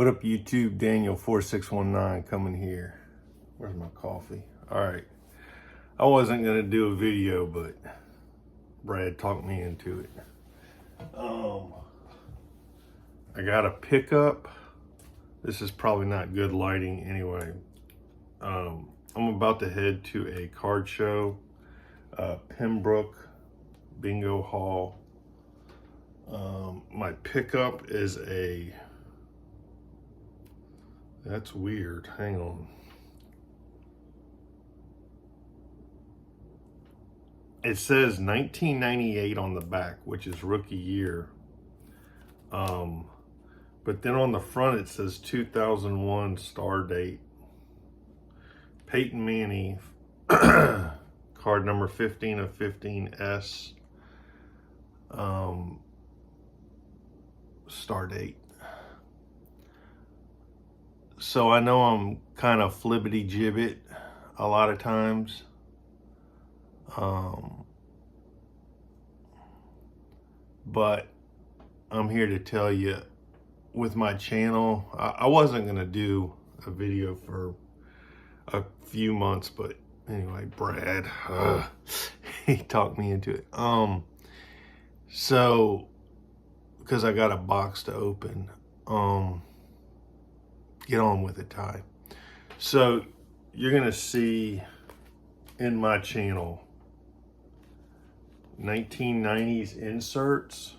What up, YouTube? Daniel4619 coming here. Where's my coffee? All right. I wasn't going to do a video, but Brad talked me into it. I got a pickup. This is probably not good lighting anyway. I'm about to head to a card show, Pembroke Bingo Hall. My pickup is that's weird. Hang on. It says 1998 on the back, which is rookie year. But then on the front it says 2001 star date. Peyton Manning, card number 15 of 15S. Star date. So I know I'm kind of flibbity gibbet a lot of times. But I'm here to tell you, with my channel, I wasn't gonna do a video for a few months, but anyway, Brad, he talked me into it. So, because I got a box to open, get on with it, Ty. So, you're gonna see in my channel 1990s inserts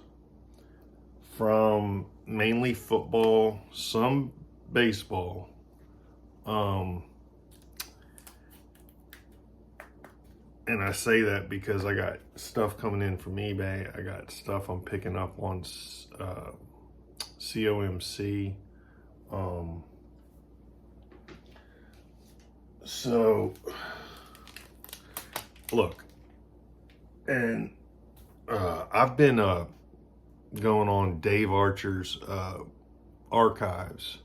from mainly football, some baseball. And I say that because I got stuff coming in from eBay. I got stuff I'm picking up on COMC. So, look, and I've been going on Dave Archer's archives,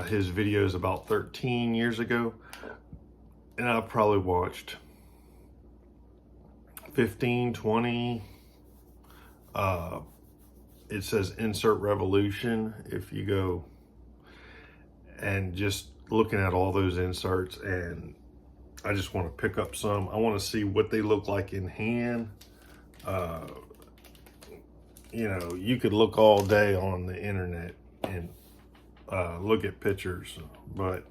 his videos about 13 years ago, and I've probably watched 15, 20. It says Insert Revolution. If you go and just looking at all those inserts, and I just want to pick up some. I want to see what they look like in hand. You know, you could look all day on the internet and look at pictures, but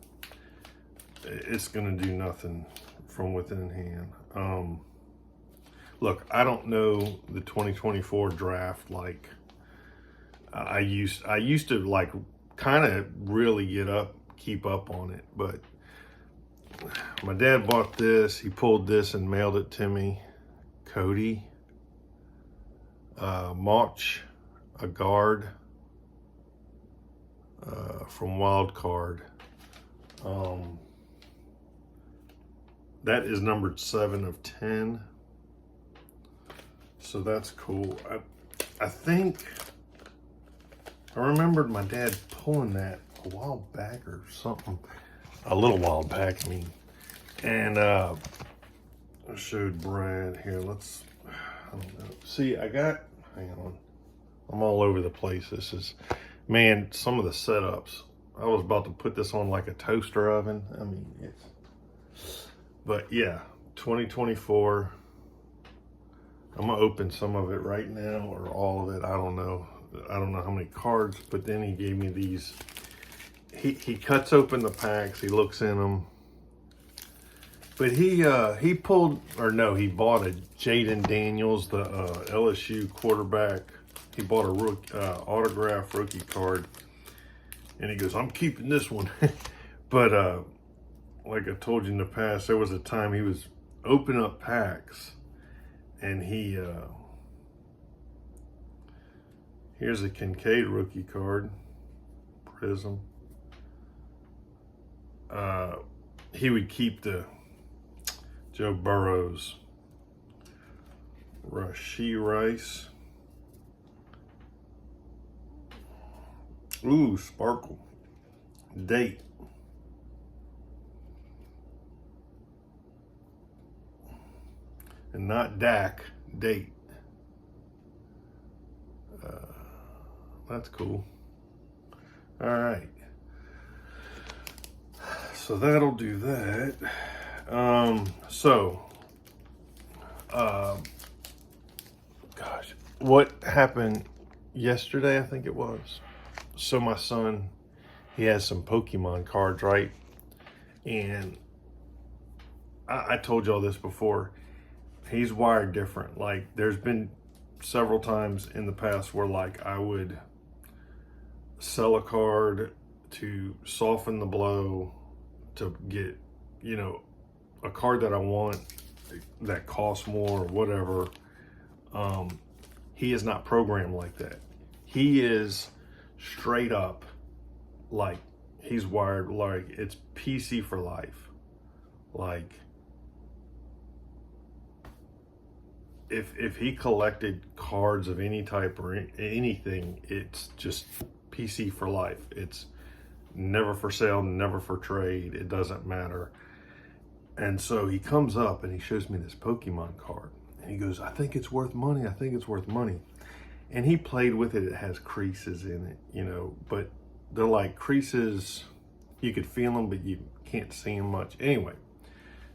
it's going to do nothing from within hand. Look, I don't know the 2024 draft like I used to, like, kind of really keep up on it, but my dad bought this. He pulled this and mailed it to me. Cody Mauch, a guard from Wild Card. That is numbered 7 of 10. So that's cool. I think I remembered my dad pulling that a while back or something. A little while back, I mean. And I showed Brad here. I don't know. See, hang on. I'm all over the place. This is, man, some of the setups. I was about to put this on like a toaster oven. I mean, but yeah, 2024. I'm gonna open some of it right now, or all of it. I don't know how many cards, but then he gave me these. He cuts open the packs, he looks in them. But he bought a Jaden Daniels, the LSU quarterback. He bought a autograph rookie card, and he goes, "I'm keeping this one." But like I told you in the past, there was a time he was opening up packs, and here's a Kincaid rookie card, Prism. He would keep the Joe Burrows, Rashee Rice. Ooh, Sparkle. Date. And not Dak, Date. That's cool. All right. So that'll do that. Gosh, what happened yesterday, I think it was. So my son, he has some Pokemon cards, right? And I told y'all this before. He's wired different. Like, there's been several times in the past where, like, I would sell a card to soften the blow to get, you know, a card that I want that costs more or whatever. He is not programmed like that. He is straight up like, he's wired like it's PC for life. Like, if he collected cards of any type or anything, it's just PC for life. It's never for sale, never for trade. It doesn't matter. And so he comes up and he shows me this Pokemon card. And he goes, I think it's worth money. I think it's worth money. And he played with it. It has creases in it, you know, but they're like creases. You could feel them, but you can't see them much. Anyway,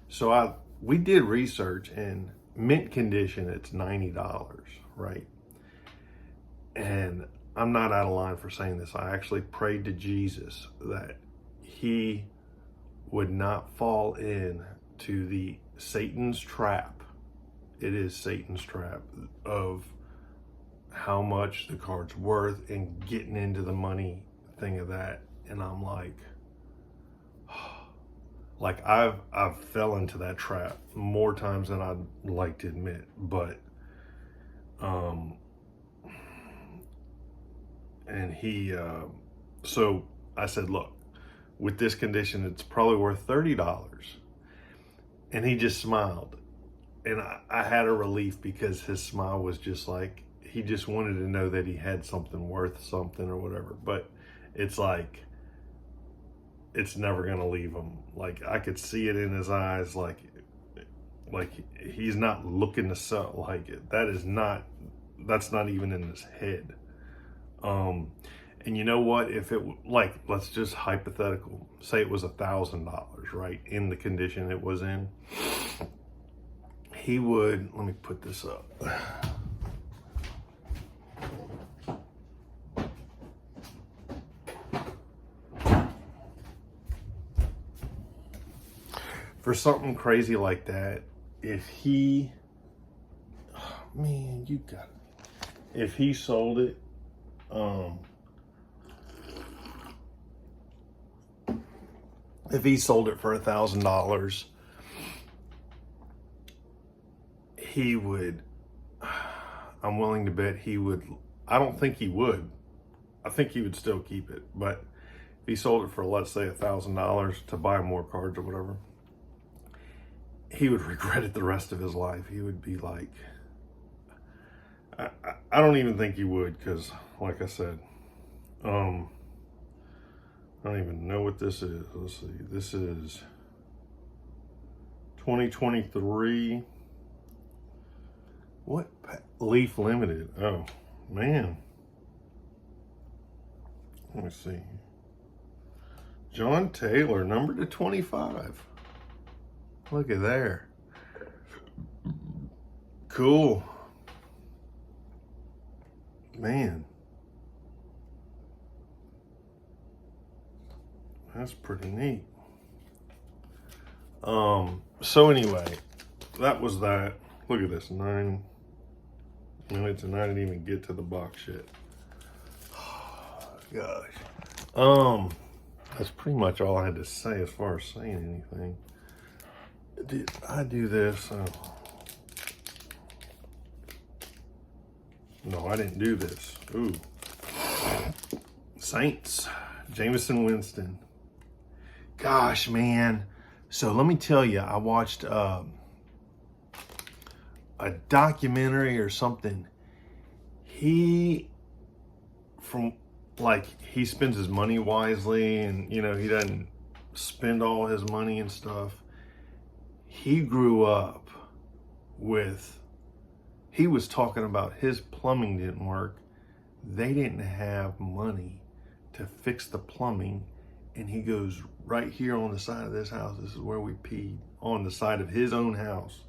so we did research, and mint condition, it's $90, right? And I'm not out of line for saying this. I actually prayed to Jesus that he would not fall in to the Satan's trap. It is Satan's trap of how much the card's worth and getting into the money thing of that. And I'm like, I've fell into that trap more times than I'd like to admit, but and he so I said, look, with this condition, it's probably worth $30. And he just smiled. And I had a relief, because his smile was just like, he just wanted to know that he had something worth something or whatever. But it's like, it's never going to leave him. Like, I could see it in his eyes. Like he's not looking to sell. Like, that's not even in his head. And you know what, if it, like, let's just hypothetical, say it was $1,000, right? In the condition it was in, he would, let me put this up. For something crazy like that, if he, oh man, you got it. If he sold it, if he sold it for $1,000, he would, I'm willing to bet he would, I don't think he would. I think he would still keep it. But if he sold it for, let's say, $1,000 to buy more cards or whatever, he would regret it the rest of his life. He would be like, I don't even think he would, because like I said, I don't even know what this is. Let's see. This is 2023. What? Leaf Limited. Oh, man. Let me see. John Taylor, number to 25. Look at there. Cool. Man. That's pretty neat. So anyway, that was that. Look at this, 9 minutes and I didn't even get to the box yet. Gosh. That's pretty much all I had to say as far as saying anything. Did I do this? No, I didn't do this. Ooh. Saints. Jameis Winston. Gosh, man. So let me tell you, I watched a documentary or something. He spends his money wisely, and, you know, he doesn't spend all his money and stuff. He grew up he was talking about his plumbing didn't work. They didn't have money to fix the plumbing. And he goes, right here on the side of this house, this is where we peed, on the side of his own house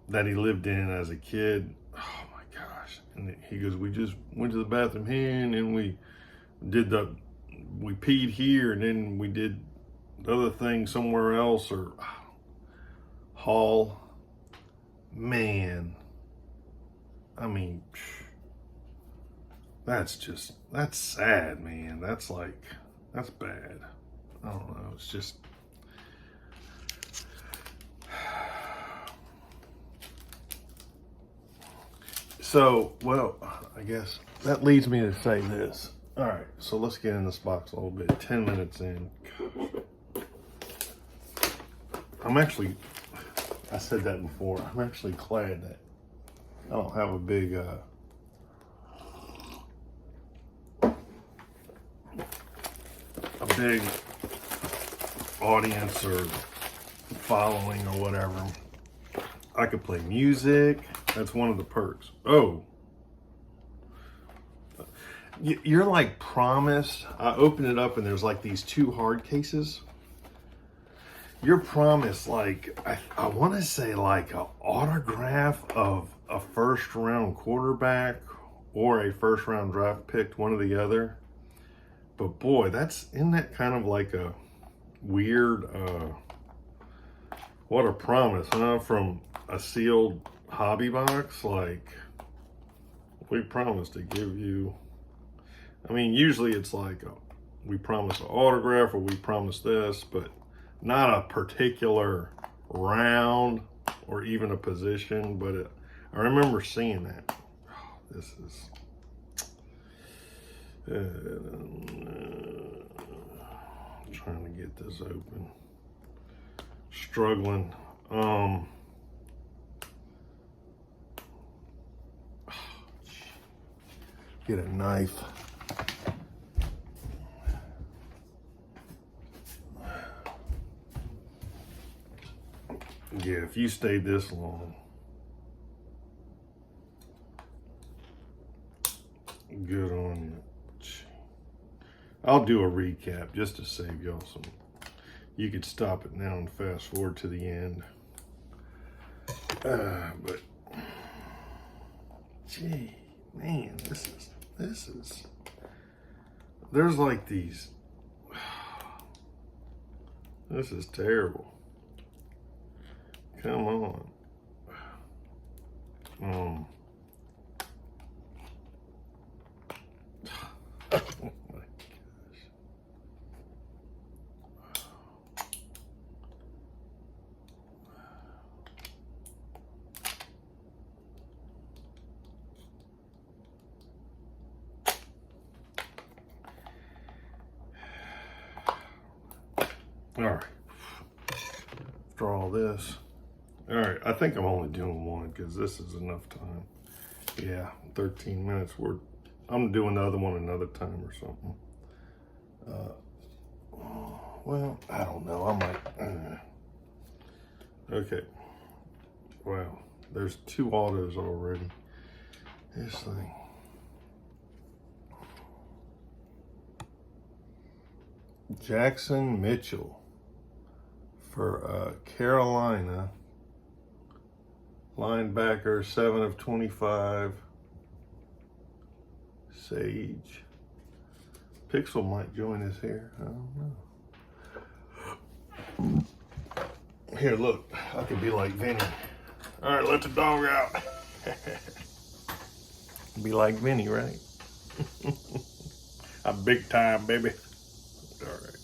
that he lived in as a kid. Oh my gosh. And he goes, we just went to the bathroom here, and then we peed here, and then we did the other thing somewhere else, or hall. Man, I mean, that's sad, man. That's bad. I don't know. It's just, so, well, I guess that leads me to say this. All right, so let's get in this box a little bit. 10 minutes in. I said that before. I'm actually glad that I don't have a big audience or following or whatever. I could play music. That's one of the perks. Oh, you're like promised. I open it up and there's like these 2 hard cases. You're promised, like, I want to say like an autograph of a first round quarterback or a first round draft pick, one or the other. But boy, isn't that kind of like a weird, what a promise, huh? From a sealed hobby box. Like, we promise to give you, I mean, usually it's like we promise an autograph or we promise this, but not a particular round or even a position. But I remember seeing that. Oh, this is trying to get this open, struggling. Get a knife. Yeah, if you stayed this long, good on you. I'll do a recap just to save y'all some. You could stop it now and fast forward to the end. But, gee, man, this is, there's like these, this is terrible. Come on. Oh my gosh. All right. After all this. All right, I think I'm only doing one because this is enough time. Yeah, 13 minutes. I'm doing the other one another time or something. Well, I don't know. I might. Okay. Wow, there's 2 autos already. This thing. Jackson Mitchell for Carolina. Linebacker, 7 of 25. Sage. Pixel might join us here. I don't know. Here, look. I could be like Vinny. All right, let the dog out. Be like Vinny, right? I'm big time, baby. All right.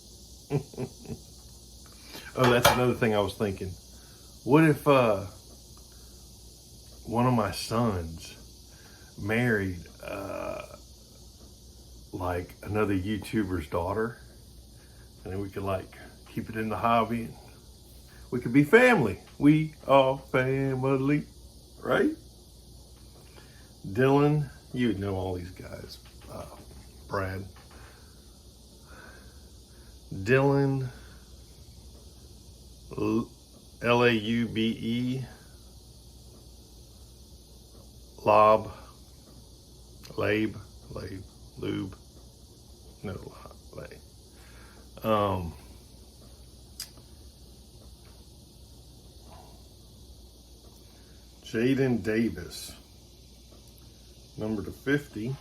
Oh, that's another thing I was thinking. What if one of my sons married like another YouTuber's daughter, and then we could like keep it in the hobby. We could be family. We are family, right? Dylan, you know all these guys. Brad. Dylan, Laube, Lube. No lie. Um, Jaden Davis, number to 50.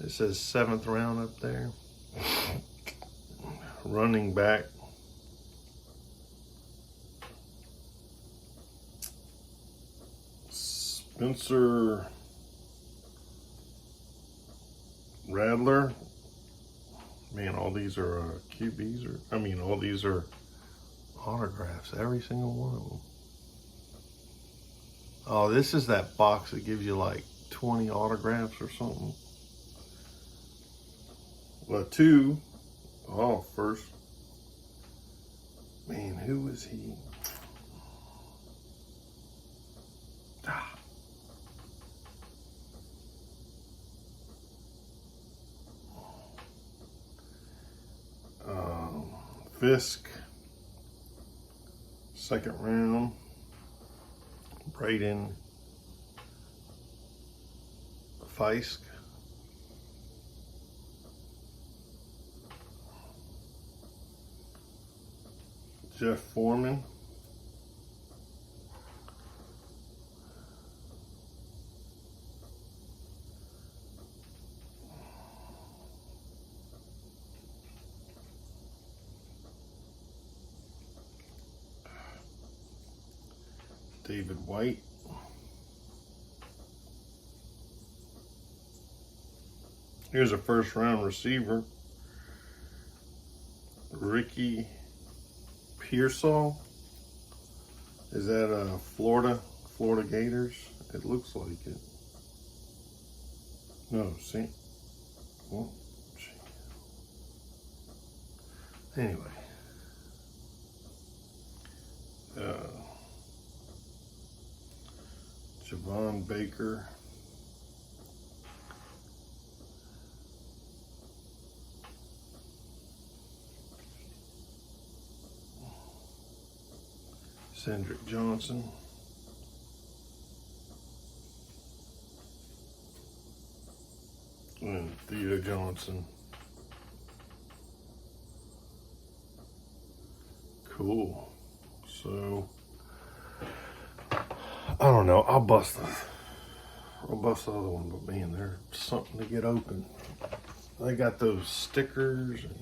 It says 7th round up there. Running back. Spencer Rattler. Man, all these are QBs. All these are autographs. Every single one of them. Oh, this is that box that gives you like 20 autographs or something. Well, 2. Oh, first. Man, who was he? Ah. Fisk, 2nd round. Braden Fisk. Jeff Foreman. David White. Here's a 1st round receiver. Ricky Pearsall. Is that Florida Gators? It looks like it. No, see? Oh, anyway. Javon Baker. Cedric Johnson. And Theo Johnson. Cool. So, I don't know. I'll bust the other one, but man, they're something to get open. They got those stickers, and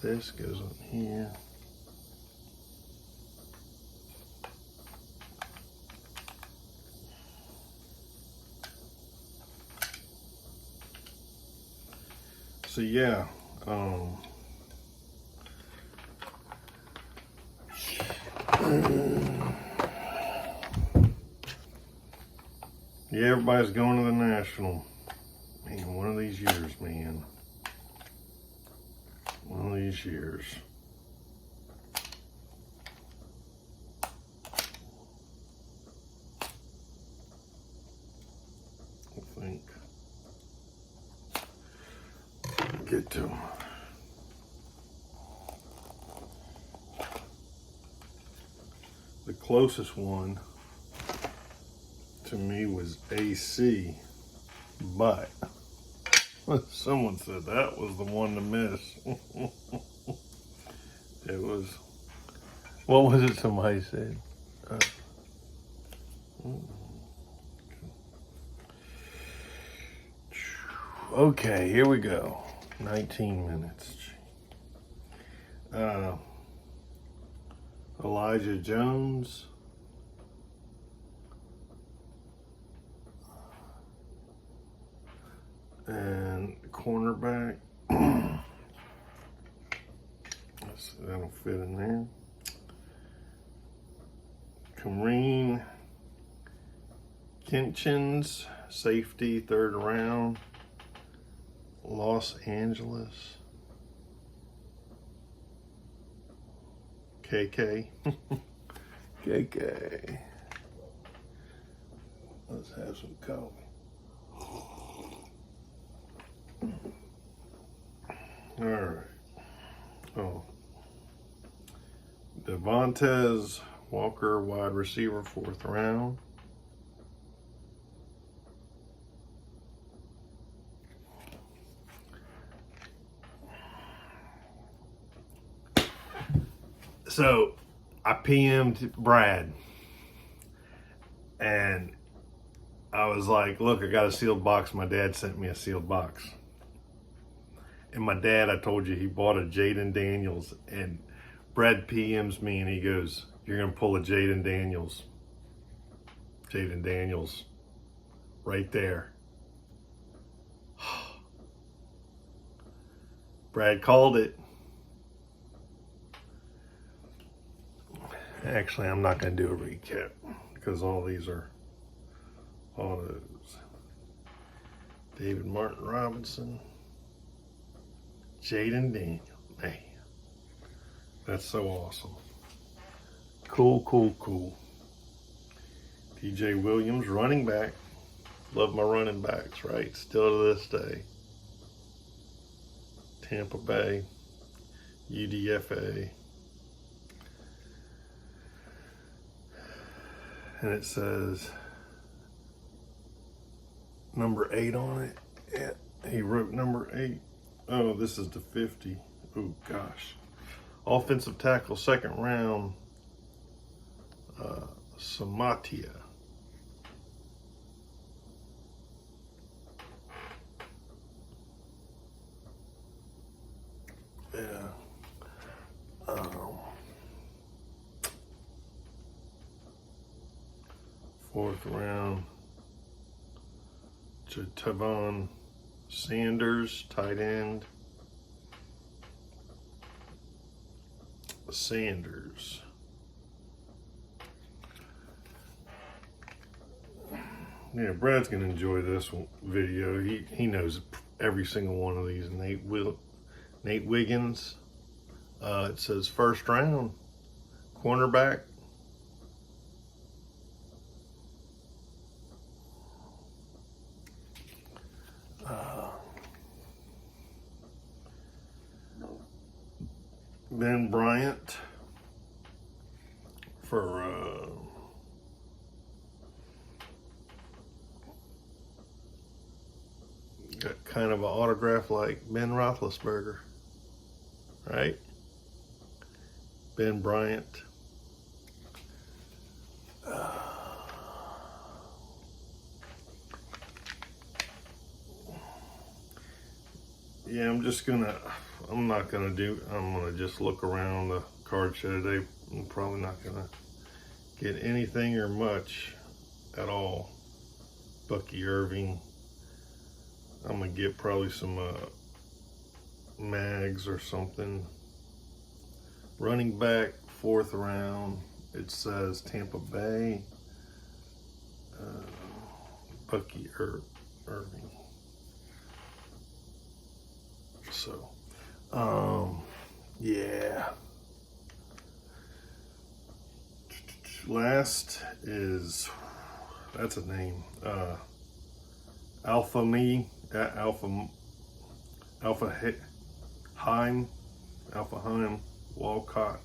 this goes on here. So yeah, yeah, everybody's going to the National. Man, one of these years, man. One of these years. I think. Get to them. The closest one to me was AC, but someone said that was the one to miss. It was, what was it somebody said? Okay, here we go. 19 minutes. Elijah Jones. And cornerback. That'll fit in there. Kareem Kinchins, safety, 3rd round. Los Angeles. KK. KK. Let's have some coffee. All right. Oh. Devontae Walker, wide receiver, 4th round. So I PM'd Brad, and I was like, look, I got a sealed box. My dad sent me a sealed box. And my dad, I told you, he bought a Jaden Daniels, and Brad PMs me and he goes, you're going to pull a Jaden Daniels. Jaden Daniels. Right there. Brad called it. Actually, I'm not going to do a recap because all these are autos. David Martin Robinson. Jaden Daniels. Man, that's so awesome. Cool, cool, cool. TJ Williams, running back. Love my running backs, right? Still to this day. Tampa Bay, UDFA. And it says number 8 on it. Yeah, he wrote number 8. Oh, this is the 50. Oh, gosh. Offensive tackle, second round, Samatia. Yeah. Fourth round, Tavon Sanders, tight end. Sanders. Yeah, Brad's gonna enjoy this video. He knows every single one of these. Nate Wiggins. It says first round, cornerback. Ben Bryant for got kind of an autograph like Ben Roethlisberger, right? Ben Bryant. Yeah, I'm not gonna just look around the card show today. I'm probably not gonna get anything or much at all. Bucky Irving. I'm gonna get probably some mags or something. Running back, fourth round. It says Tampa Bay. Bucky Irving. So, yeah. Last is, that's a name. Alpha Heim Walcott.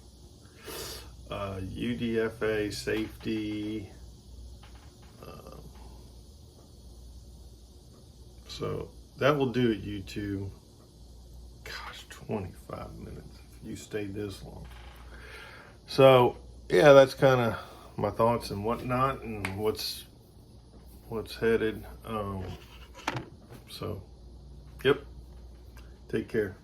UDFA safety. So that will do it, YouTube. Gosh, 25 minutes if you stayed this long. So yeah, that's kind of my thoughts and whatnot and what's headed. So yep, take care.